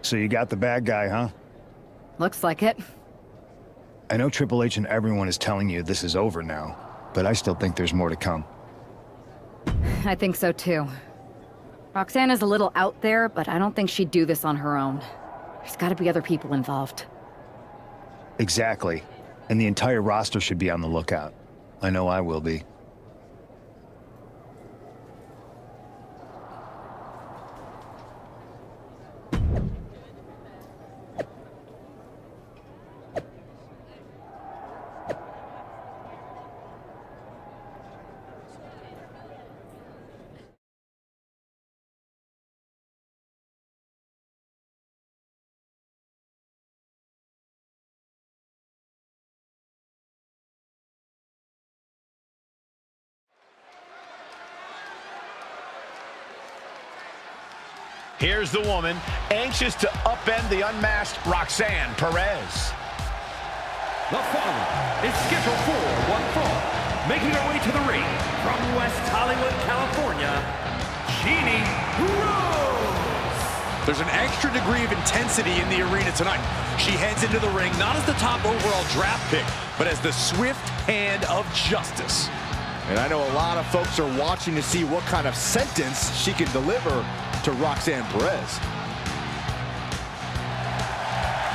So you got the bad guy, huh? Looks like it. I know Triple H and everyone is telling you this is over now, but I still think there's more to come. I think so too. Roxanne is a little out there, but I don't think she'd do this on her own. There's gotta be other people involved. Exactly. And the entire roster should be on the lookout. I know I will be. Here's the woman, anxious to upend the unmasked Roxanne Perez. The following is scheduled for one fall, making her way to the ring from West Hollywood, California, Jeannie Rose. There's an extra degree of intensity in the arena tonight. She heads into the ring not as the top overall draft pick, but as the swift hand of justice. And I know a lot of folks are watching to see what kind of sentence she can deliver to Roxanne Perez.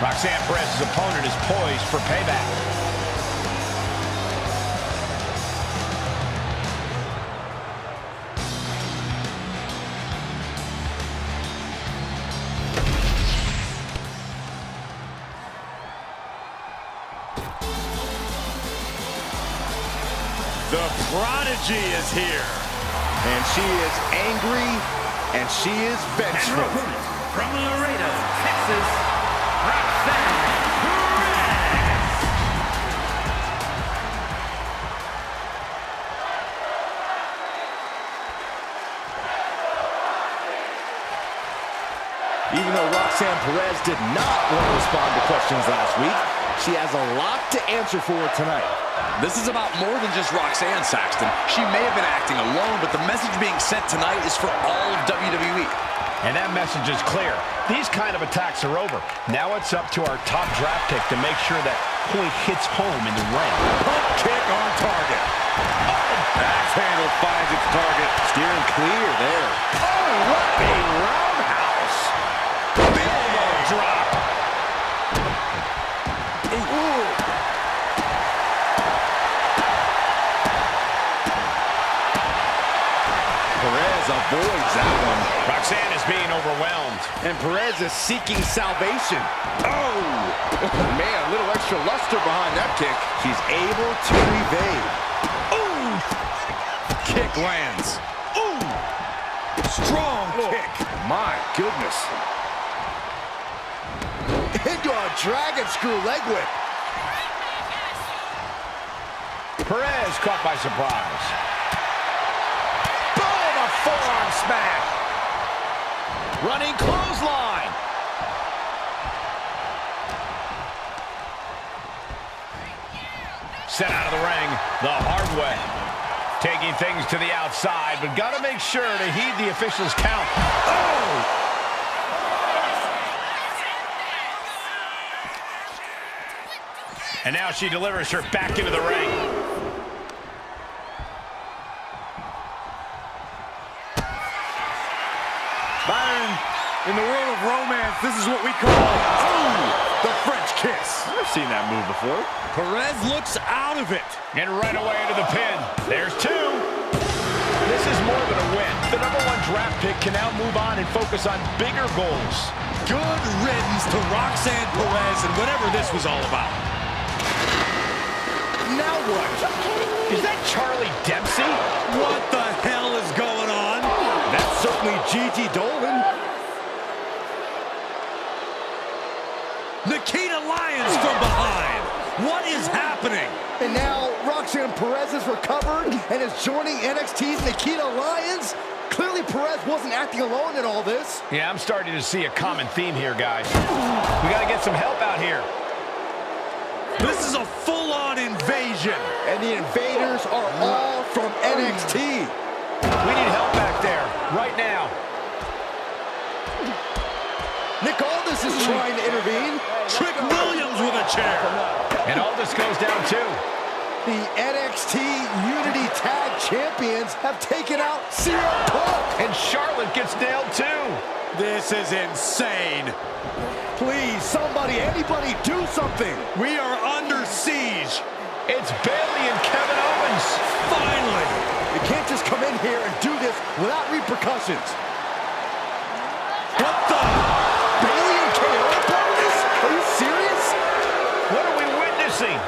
Roxanne Perez's opponent is poised for payback. The prodigy is here. And she is angry. And she is vengeful. And her opponent from Laredo, Texas, Roxanne Perez. Even though Roxanne Perez did not want to respond to questions last week, she has a lot to answer for tonight. This is about more than just Roxanne, Saxton. She may have been acting alone, but the message being sent tonight is for all of WWE. And that message is clear. These kind of attacks are over. Now it's up to our top draft pick to make sure that point hits home in the ring. Pump kick on target. Oh, axe handle finds its target. Steering clear there. Oh, what a roundhouse. Big elbow drop. Ooh. Perez avoids that one. Roxanne is being overwhelmed. And Perez is seeking salvation. Oh! Man, a little extra luster behind that kick. She's able to evade. Ooh! Kick lands. Ooh! Strong kick. My goodness. Into a dragon screw leg whip. Perez caught by surprise. Forearm smash. Running clothesline. Sent out of the ring the hard way. Taking things to the outside, but got to make sure to heed the official's count. Oh! And now she delivers her back into the ring. Byron, in the world of romance, this is what we call, oh, the French kiss. I've seen that move before. Perez looks out of it. And right away into the pin. There's two. This is more than a win. The #1 draft pick can now move on and focus on bigger goals. Good riddance to Roxanne Perez and whatever this was all about. Now what? Is that Charlie Dempsey? What the hell is going on? That's certainly Gigi Dolan. Nikita Lyons from behind. What is happening? And now Roxanne Perez is recovered and is joining NXT's Nikita Lyons. Clearly Perez wasn't acting alone in all this. Yeah, I'm starting to see a common theme here, guys. We got to get some help out here. This is a full-on invasion. And the invaders are all from NXT. We need help back there, right now. Nick Aldis Aldis is trying to intervene. Trick Williams with a chair. And Aldis goes down too. The NXT Unity Tag Champions have taken out CM Punk. And Charlotte gets nailed too. This is insane. Please, somebody, anybody, do something. We are under siege. It's Bayley and Kevin Owens. Finally. You can't just come in here and do this without repercussions. What the? Bayley and KO are part of this? Are you serious? What are we witnessing?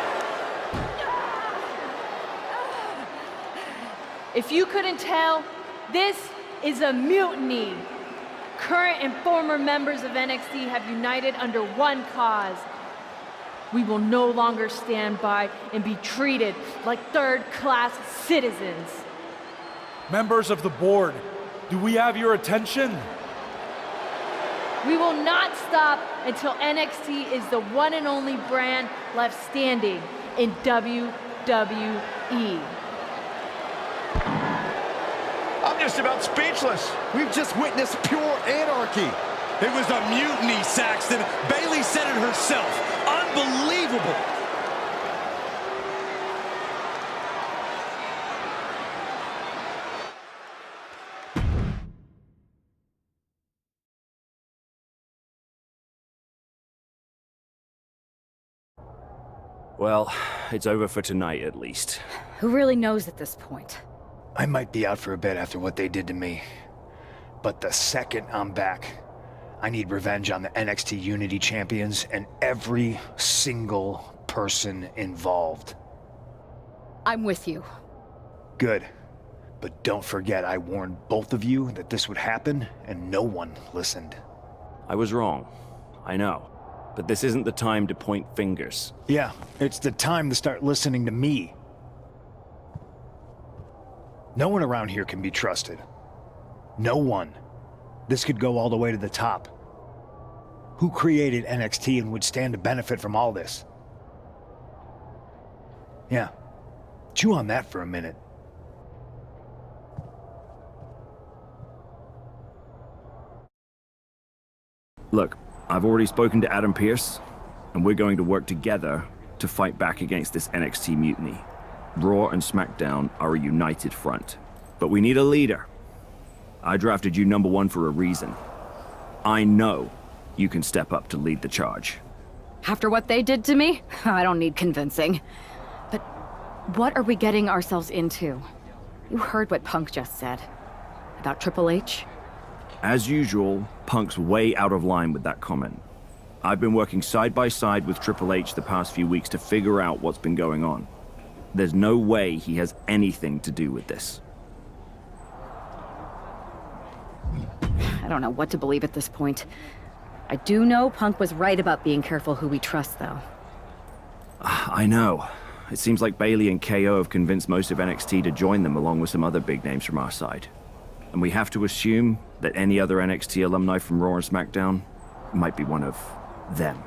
If you couldn't tell, this is a mutiny. Current and former members of NXT have united under one cause. We will no longer stand by and be treated like third-class citizens. Members of the board, do we have your attention? We will not stop until NXT is the one and only brand left standing in WWE. I'm just about speechless. We've just witnessed pure anarchy. It was a mutiny, Saxton. Bayley said it herself. Unbelievable. Well, it's over for tonight at least. Who really knows at this point? I might be out for a bit after what they did to me. But the second I'm back, I need revenge on the NXT Unity Champions and every single person involved. I'm with you. Good. But don't forget I warned both of you that this would happen, and no one listened. I was wrong. I know. But this isn't the time to point fingers. Yeah, it's the time to start listening to me. No one around here can be trusted. No one. This could go all the way to the top. Who created NXT and would stand to benefit from all this? Yeah. Chew on that for a minute. Look, I've already spoken to Adam Pearce, and we're going to work together to fight back against this NXT mutiny. Raw and SmackDown are a united front. But we need a leader. I drafted you #1 for a reason. I know you can step up to lead the charge. After what they did to me, I don't need convincing. But what are we getting ourselves into? You heard what Punk just said. About Triple H? As usual, Punk's way out of line with that comment. I've been working side by side with Triple H the past few weeks to figure out what's been going on. There's no way he has anything to do with this. I don't know what to believe at this point. I do know Punk was right about being careful who we trust, though. I know. It seems like Bayley and KO have convinced most of NXT to join them along with some other big names from our side. And we have to assume that any other NXT alumni from Raw and SmackDown might be one of them.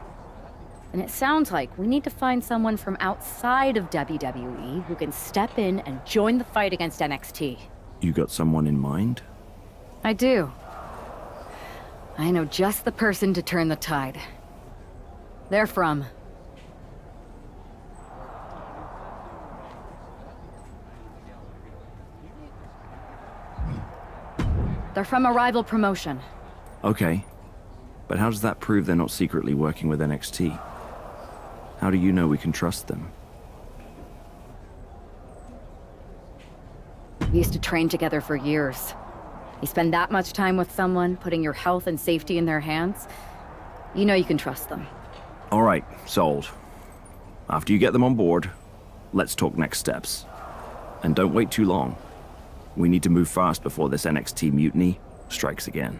And it sounds like we need to find someone from outside of WWE who can step in and join the fight against NXT. You got someone in mind? I do. I know just the person to turn the tide. They're from... They're from a rival promotion. Okay. But how does that prove they're not secretly working with NXT? How do you know we can trust them? We used to train together for years. You spend that much time with someone, putting your health and safety in their hands, you know you can trust them. All right, sold. After you get them on board, let's talk next steps. And don't wait too long. We need to move fast before this NXT mutiny strikes again.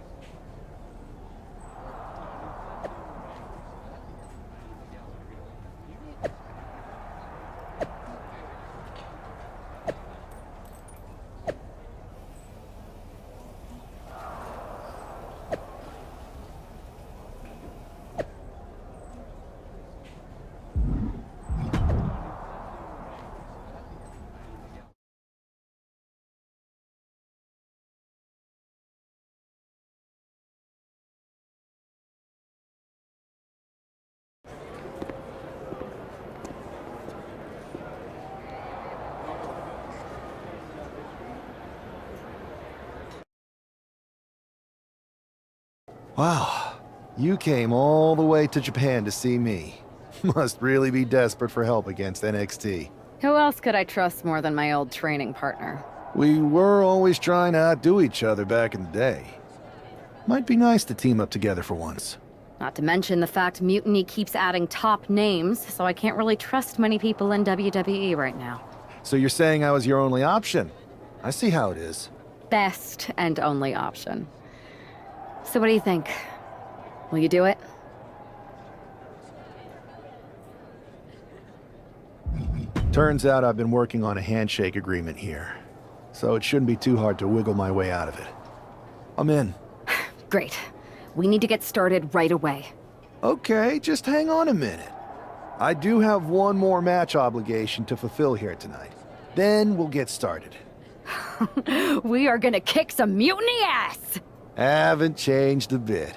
Wow, you came all the way to Japan to see me. Must really be desperate for help against NXT. Who else could I trust more than my old training partner? We were always trying to outdo each other back in the day. Might be nice to team up together for once. Not to mention the fact Mutiny keeps adding top names, so I can't really trust many people in WWE right now. So you're saying I was your only option? I see how it is. Best and only option. So what do you think? Will you do it? Turns out I've been working on a handshake agreement here, so it shouldn't be too hard to wiggle my way out of it. I'm in. Great. We need to get started right away. Okay, just hang on a minute. I do have one more match obligation to fulfill here tonight. Then we'll get started. We are gonna kick some mutiny ass! Haven't changed a bit.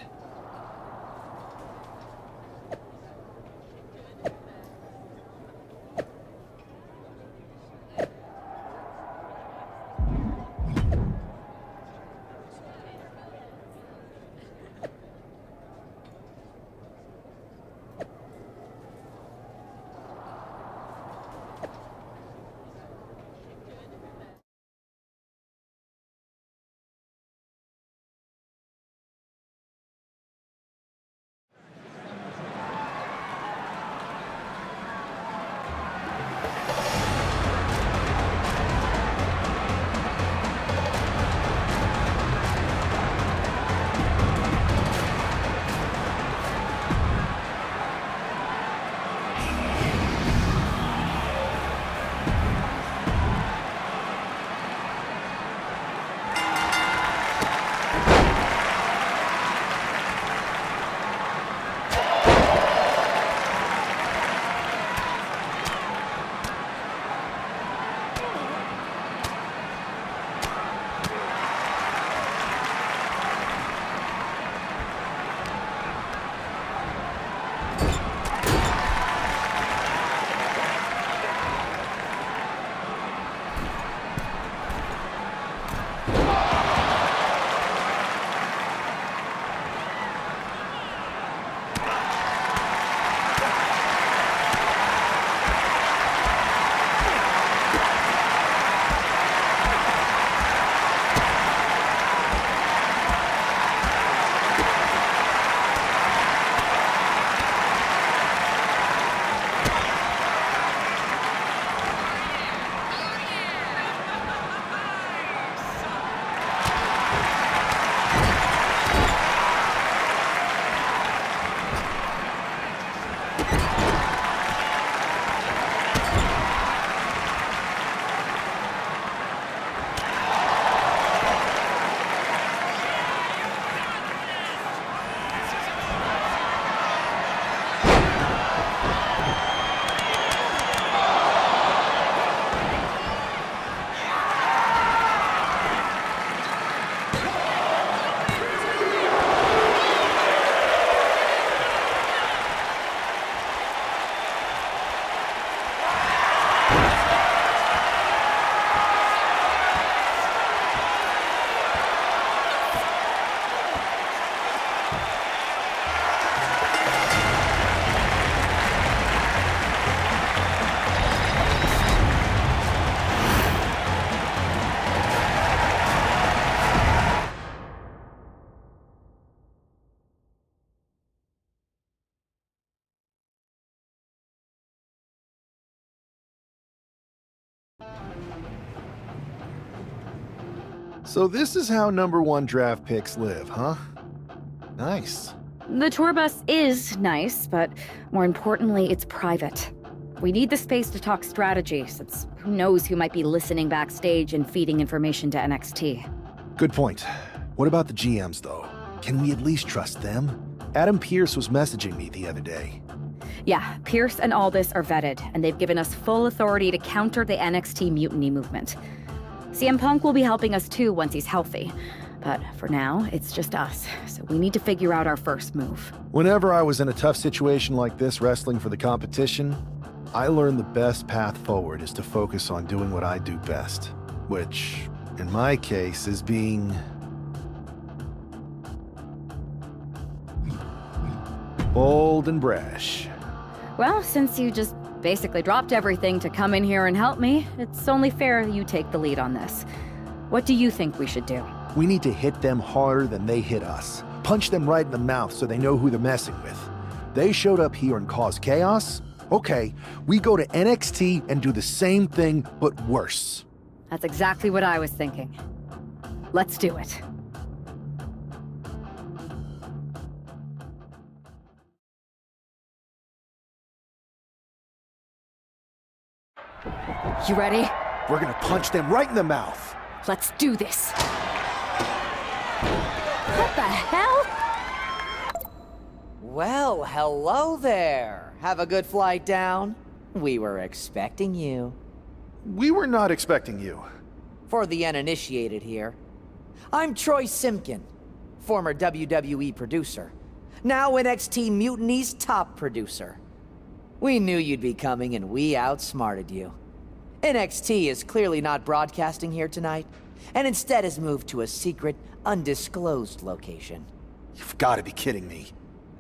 So this is how #1 draft picks live, huh? Nice. The tour bus is nice, but more importantly, it's private. We need the space to talk strategy, since who knows who might be listening backstage and feeding information to NXT. Good point. What about the GMs, though? Can we at least trust them? Adam Pearce was messaging me the other day. Yeah, Pierce and Aldis are vetted, and they've given us full authority to counter the NXT mutiny movement. CM Punk will be helping us too once he's healthy. But for now, it's just us, so we need to figure out our first move. Whenever I was in a tough situation like this wrestling for the competition, I learned the best path forward is to focus on doing what I do best, which, in my case, is being Bold and brash. Well, since you just basically dropped everything to come in here and help me, it's only fair you take the lead on this. What do you think we should do? We need to hit them harder than they hit us. Punch them right in the mouth so they know who they're messing with. They showed up here and caused chaos? Okay, we go to NXT and do the same thing, but worse. That's exactly what I was thinking. Let's do it. You ready? We're gonna punch them right in the mouth. Let's do this. What the hell? Well, hello there. Have a good flight down. We were expecting you. We were not expecting you. For the uninitiated here, I'm Troy Simpkin, former WWE producer, now NXT Mutiny's top producer. We knew you'd be coming and we outsmarted you. NXT is clearly not broadcasting here tonight, and instead has moved to a secret, undisclosed location. You've got to be kidding me.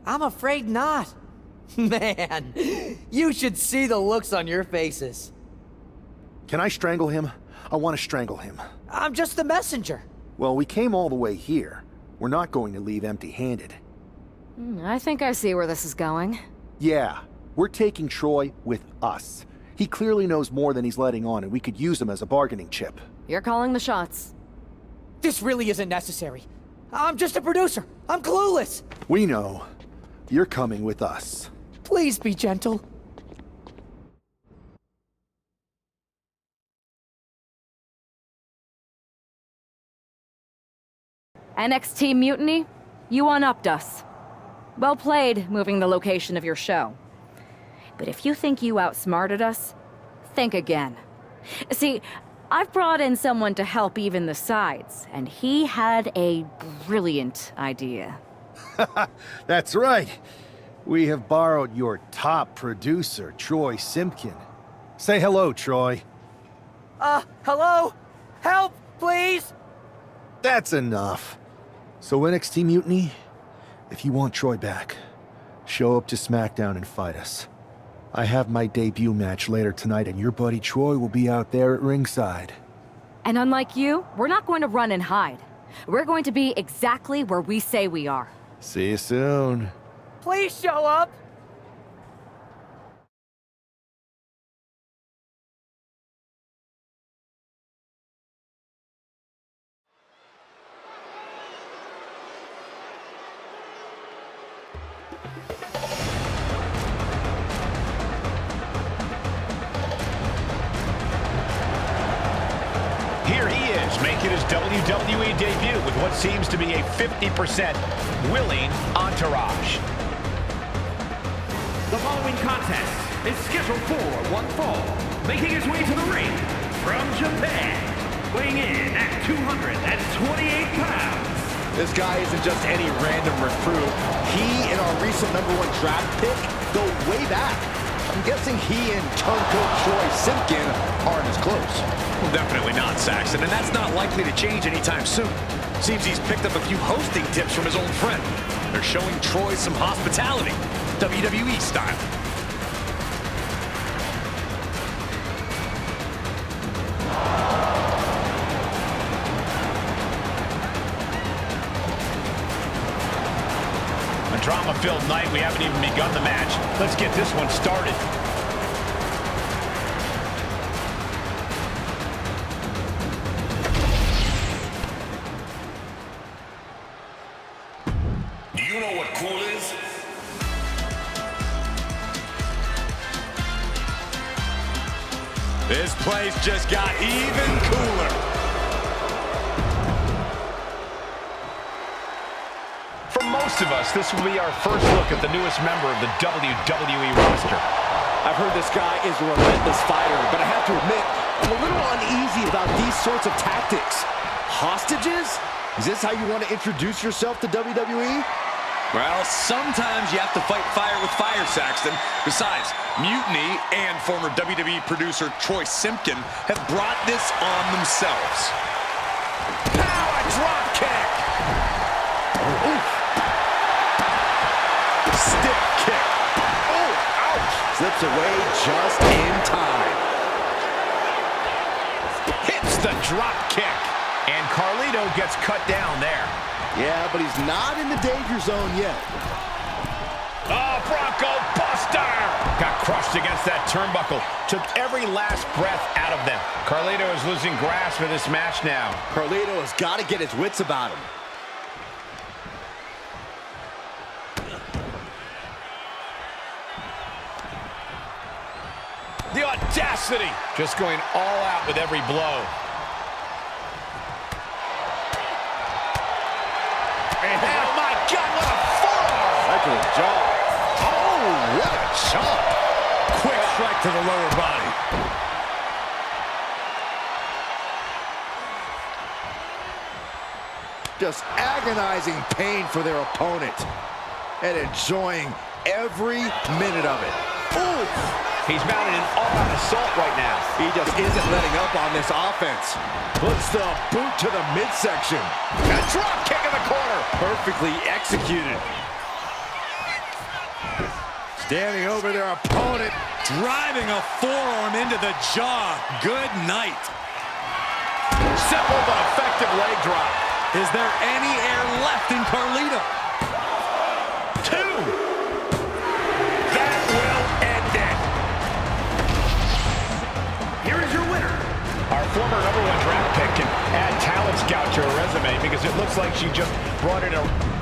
I'm afraid not. Man, you should see the looks on your faces. Can I strangle him? I want to strangle him. I'm just the messenger. Well, we came all the way here. We're not going to leave empty-handed. I think I see where this is going. Yeah, we're taking Troy with us. He clearly knows more than he's letting on, and we could use him as a bargaining chip. You're calling the shots. This really isn't necessary. I'm just a producer. I'm clueless. We know. You're coming with us. Please be gentle. NXT Mutiny, you one-upped us. Well played, moving the location of your show. But if you think you outsmarted us, think again. See, I've brought in someone to help even the sides, and he had a brilliant idea. That's right. We have borrowed your top producer, Troy Simpkin. Say hello, Troy. Hello? Help, please? That's enough. So NXT Mutiny, if you want Troy back, show up to SmackDown and fight us. I have my debut match later tonight, and your buddy Troy will be out there at ringside. And unlike you, we're not going to run and hide. We're going to be exactly where we say we are. See you soon. Please show up. Here he is, making his WWE debut with what seems to be a 50% willing entourage. The following contest is scheduled for one fall, making his way to the ring from Japan, weighing in at 228 pounds. This guy isn't just any random recruit. He and our recent #1 draft pick go way back. I'm guessing he and turncoat Troy Simpkin aren't as close. Well, definitely not, Saxton, and that's not likely to change anytime soon. Seems he's picked up a few hosting tips from his old friend. They're showing Troy some hospitality, WWE style. A drama-filled night. We haven't even begun the match. Let's get this one started. Do you know what cool is? This place just got even cooler. For most of us, this will be our first look at the newest member of the WWE roster. I've heard this guy is a relentless fighter, but I have to admit, I'm a little uneasy about these sorts of tactics. Hostages? Is this how you want to introduce yourself to WWE? Well, sometimes you have to fight fire with fire, Saxton. Besides, Mutiny and former WWE producer Troy Simpkin have brought this on themselves. Power drop kick! Stiff Slips away just in time. Hits the drop kick. And Carlito gets cut down there. Yeah, but he's not in the danger zone yet. Oh, Bronco Buster! Got crushed against that turnbuckle. Took every last breath out of them. Carlito is losing grasp of this match now. Carlito has got to get his wits about him. The audacity! Just going all out with every blow. And oh my God, what a forearm! Right to the jaw. Oh, what a chop! Quick strike to the lower body. Just agonizing pain for their opponent. And enjoying every minute of it. Ooh! He's mounted an all-out assault right now. He just isn't letting up on this offense. Puts the boot to the midsection. A drop kick in the corner. Perfectly executed. Standing over their opponent. Driving a forearm into the jaw. Good night. Simple but effective leg drop. Is there any air left in Carlito? 2. That will end it. Here is your winner. Our former #1 draft pick can add talent scout to her resume because it looks like she just brought in a...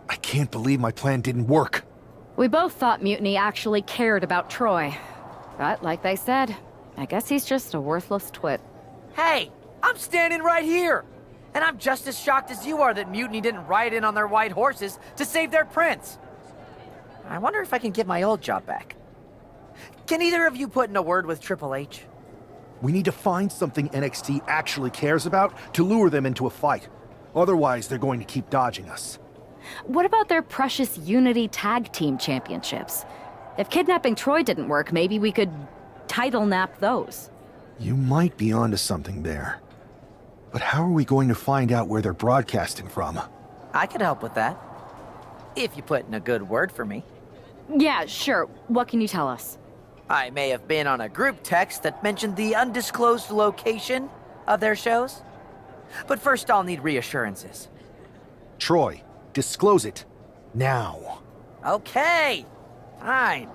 I can't believe my plan didn't work. We both thought Mutiny actually cared about Troy. But like they said, I guess he's just a worthless twit. Hey, I'm standing right here. And I'm just as shocked as you are that Mutiny didn't ride in on their white horses to save their prince. I wonder if I can get my old job back. Can either of you put in a word with Triple H? We need to find something NXT actually cares about to lure them into a fight. Otherwise, they're going to keep dodging us. What about their precious Unity Tag Team Championships? If kidnapping Troy didn't work, maybe we could title nap those. You might be onto something there. But how are we going to find out where they're broadcasting from? I could help with that. If you put in a good word for me. Yeah, sure. What can you tell us? I may have been on a group text that mentioned the undisclosed location of their shows. But first I'll need reassurances. Troy, disclose it. Now. Okay, fine.